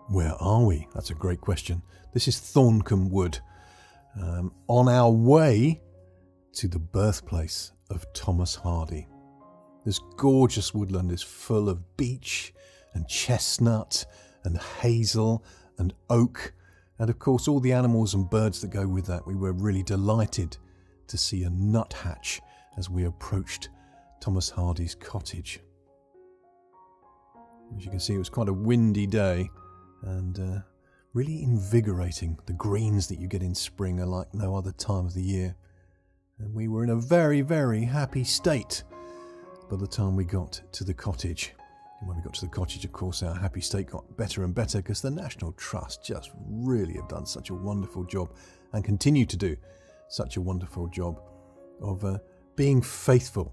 Where are we? That's a great question. This is Thorncombe Wood, on our way to the birthplace of Thomas Hardy. This gorgeous woodland is full of beech and chestnut and hazel and oak, and of course all the animals and birds that go with that. We were really delighted to see a nuthatch as we approached Thomas Hardy's cottage. As you can see, it was quite a windy day and really invigorating. The greens that you get in spring are like no other time of the year. And we were in a very, very happy state by the time we got to the cottage. And when we got to the cottage, of course, our happy state got better and better because the National Trust just really have done such a wonderful job and continue to do such a wonderful job of being faithful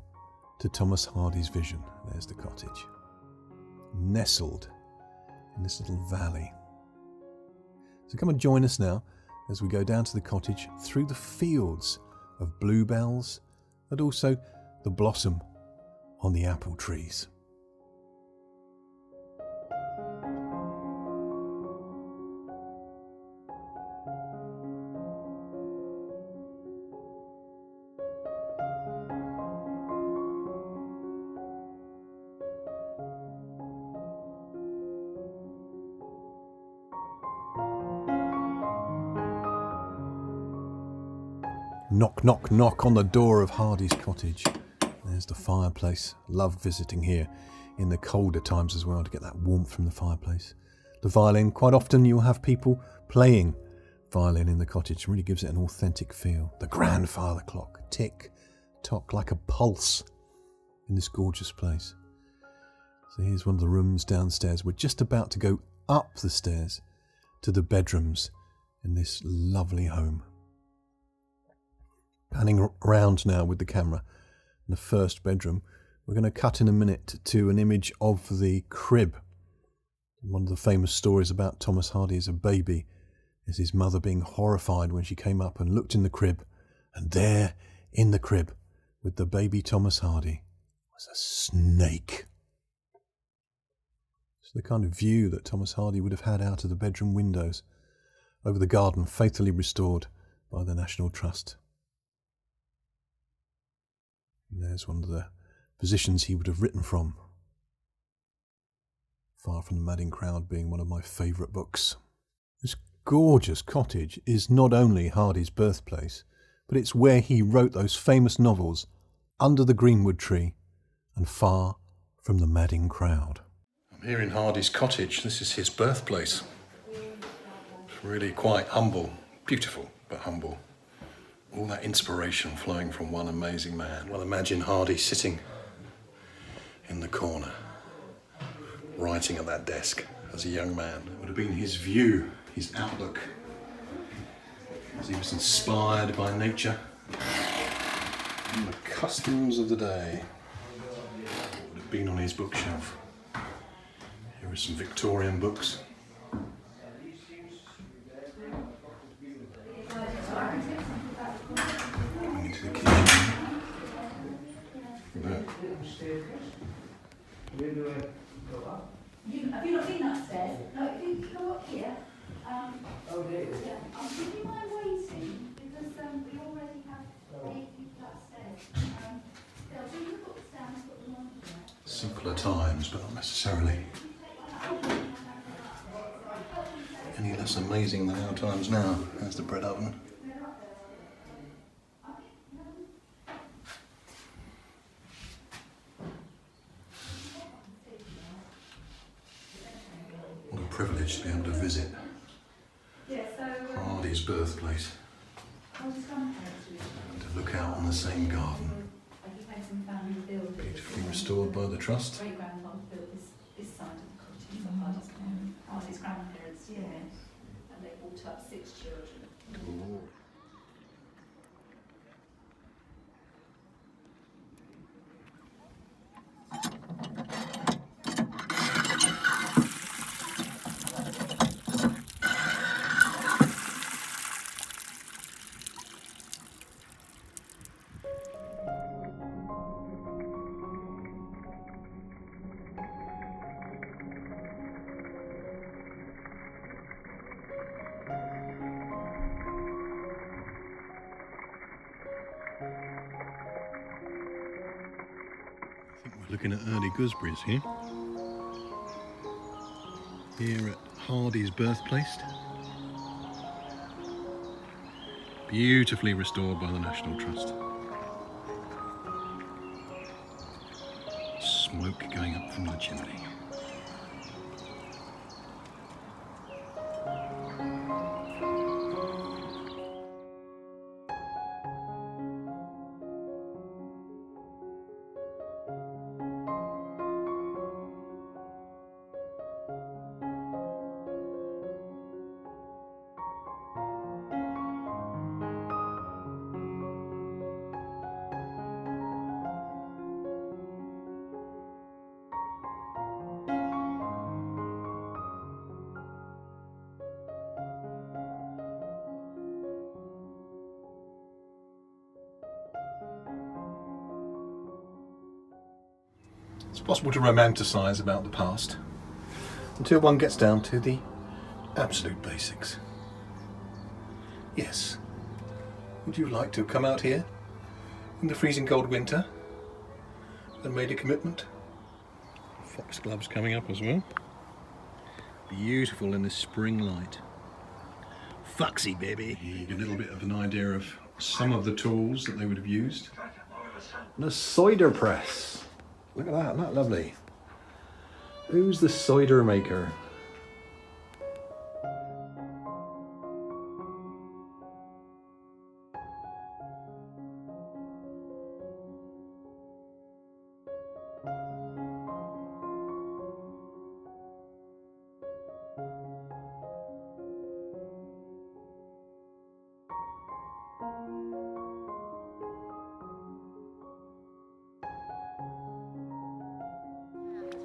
to Thomas Hardy's vision. There's the cottage, nestled in this little valley. So come and join us now as we go down to the cottage through the fields of bluebells and also the blossom on the apple trees. Knock, knock, knock on the door of Hardy's cottage. There's the fireplace. Love visiting here in the colder times as well to get that warmth from the fireplace. The violin. Quite often you'll have people playing violin in the cottage. It really gives it an authentic feel. The grandfather clock. Tick, tock, like a pulse in this gorgeous place. So here's one of the rooms downstairs. We're just about to go up the stairs to the bedrooms in this lovely home. Panning around now with the camera in the first bedroom, we're going to cut in a minute to an image of the crib. One of the famous stories about Thomas Hardy as a baby is his mother being horrified when she came up and looked in the crib, and there in the crib with the baby Thomas Hardy was a snake. It's the kind of view that Thomas Hardy would have had out of the bedroom windows over the garden, faithfully restored by the National Trust. And there's one of the positions he would have written from. Far from the Madding Crowd being one of my favourite books. This gorgeous cottage is not only Hardy's birthplace, but it's where he wrote those famous novels Under the Greenwood Tree and Far from the Madding Crowd. I'm here in Hardy's cottage. This is his birthplace. It's really quite humble, beautiful but humble. All that inspiration flowing from one amazing man. Well, imagine Hardy sitting in the corner, writing at that desk as a young man. It would have been his view, his outlook, as he was inspired by nature and the customs of the day. It would have been on his bookshelf. Here are some Victorian books. Have you not been upstairs? No, if you go up here. Yeah. Would you mind waiting? Because we already have 8 people upstairs. They'll bring the books down and put them on here. Simpler times, but not necessarily any less amazing than our times now. There's the bread oven. What a privilege to be able to visit Hardy's birthplace and to look out on the same garden, beautifully restored by the Trust. Great-grandfather built this side of the cottage for Hardy's grandparents, and they brought up 6 children. Looking at early gooseberries here. Here at Hardy's Birthplace. Beautifully restored by the National Trust. Smoke going up from the chimney. It's possible to romanticise about the past until one gets down to the absolute basics. Yes, would you like to have come out here in the freezing cold winter and made a commitment? Foxgloves coming up as well. Beautiful in this spring light. Foxy baby. You get a little bit of an idea of some of the tools that they would have used. And a cider press. Look at that, isn't that lovely? Who's the cider maker?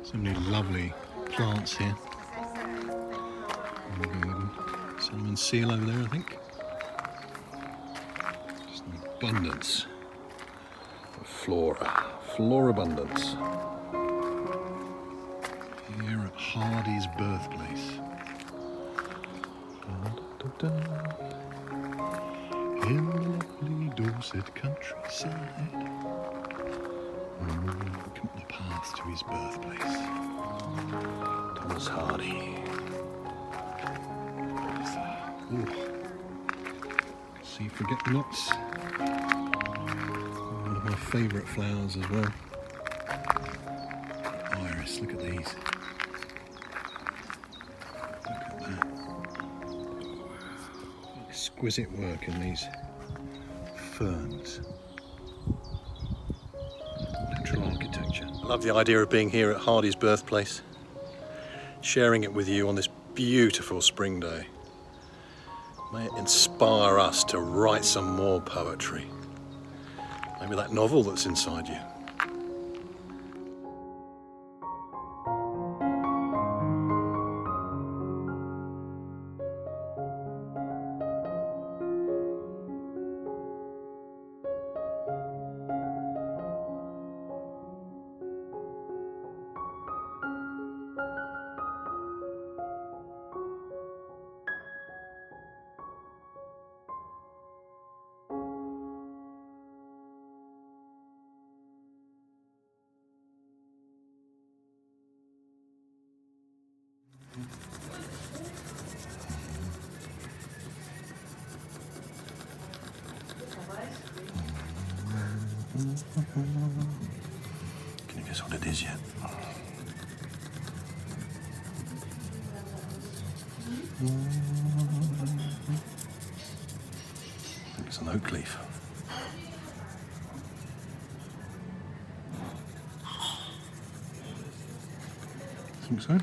So many lovely plants here. Salmon seal over there, I think. Just an abundance of flora. Florabundance. Here at Hardy's Birthplace. In the lovely Dorset countryside. Look at the path to his birthplace. Thomas Hardy. See forget-me-nots. One of my favourite flowers as well. Iris, look at these. Look at that. Exquisite work in these ferns. Architecture. I love the idea of being here at Hardy's Birthplace, sharing it with you on this beautiful spring day. May it inspire us to write some more poetry. Maybe that novel that's inside you. Can you guess what it is yet? I think it's an oak leaf. I think so.